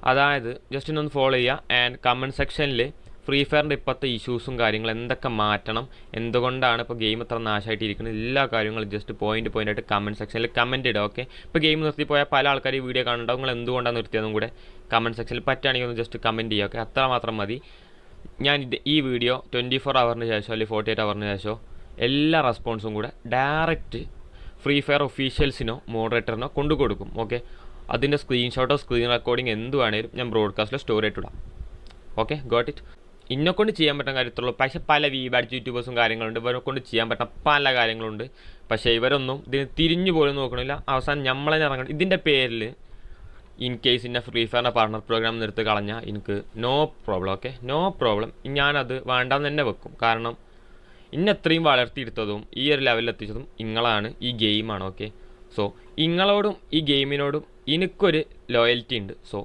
അതായത് ജസ്റ്റ് ഒന്ന് ഫോളോ ചെയ്യുക. ആൻഡ് കമൻറ്റ് സെക്ഷനിൽ ഫ്രീ ഫയറിൻ്റെ ഇപ്പോഴത്തെ ഇഷ്യൂസും കാര്യങ്ങളും എന്തൊക്കെ മാറ്റണം, എന്തുകൊണ്ടാണ് ഇപ്പോൾ ഗെയിം ഇത്ര നാശമായിട്ടിരിക്കുന്നത്, എല്ലാ കാര്യങ്ങളും ജസ്റ്റ് പോയിൻ്റ് ആയിട്ട് കമൻറ്റ് സെക്ഷനിൽ കമൻറ്റ് ഇടുക. ഓക്കെ, ഇപ്പോൾ ഗെയിം നിർത്തിപ്പോയാൽ പല ആൾക്കാർ ഈ വീഡിയോ കാണുന്നുണ്ടാവും. നിങ്ങൾ എന്തുകൊണ്ടാണ് നിർത്തിയതെന്നും കൂടെ കമൻറ്റ് സെക്ഷനിൽ പറ്റുകയാണെങ്കിൽ ഒന്ന് ജസ്റ്റ് കമൻറ്റ് ചെയ്യുക. ഓക്കെ, അത്ര മാത്രം മതി. ഞാൻ ഈ വീഡിയോ 24 ഹവറിന് ശേഷം അല്ലെങ്കിൽ 48 ഹവറിന് ശേഷം എല്ലാ റെസ്പോൺസും കൂടെ ഡയറക്റ്റ് ഫ്രീ ഫയർ ഒഫീഷ്യൽസിനോ മോഡറേറ്ററിനോ കൊണ്ടു കൊടുക്കും. ഓക്കെ, അതിൻ്റെ സ്ക്രീൻഷോട്ടോ സ്ക്രീൻ റെക്കോർഡിംഗ് എന്ത് വേണേലും ഞാൻ ബ്രോഡ്കാസ്റ്റിലോ സ്റ്റോറി ആയിട്ടിടാം. Okay, got it. ഇന്നെക്കൊണ്ട് ചെയ്യാൻ പറ്റുന്ന കാര്യത്തുള്ളൂ. പക്ഷേ പല വീബാഡ് യൂട്യൂബേഴ്സും കാര്യങ്ങളുണ്ട്, ഇവരെ കൊണ്ട് ചെയ്യാൻ പറ്റുന്ന പല കാര്യങ്ങളുണ്ട്. പക്ഷേ ഇവരൊന്നും ഇതിന് തിരിഞ്ഞു പോലും നോക്കണില്ല. അവസാനം നമ്മളെ ഇറങ്ങണം. ഇതിൻ്റെ പേരിൽ ഇൻ കേസ് ഇന്ന ഫ്രീ ഫയറിൻ്റെ പാർട്ണർ പ്രോഗ്രാം നിർത്തി കളഞ്ഞാൽ എനിക്ക് no problem. Okay, no problem. ഞാനത് വേണ്ടാന്ന് തന്നെ വെക്കും. കാരണം ഇന്നെത്രയും വളർത്തിയെടുത്തതും ഈ ഒരു ലെവലിലെത്തിച്ചതും നിങ്ങളാണ്, ഈ ഗെയിമാണ്. ഓക്കെ, സോ നിങ്ങളോടും ഈ ഗെയിമിനോടും എനിക്കൊരു ലോയൽറ്റി ഉണ്ട്. സോ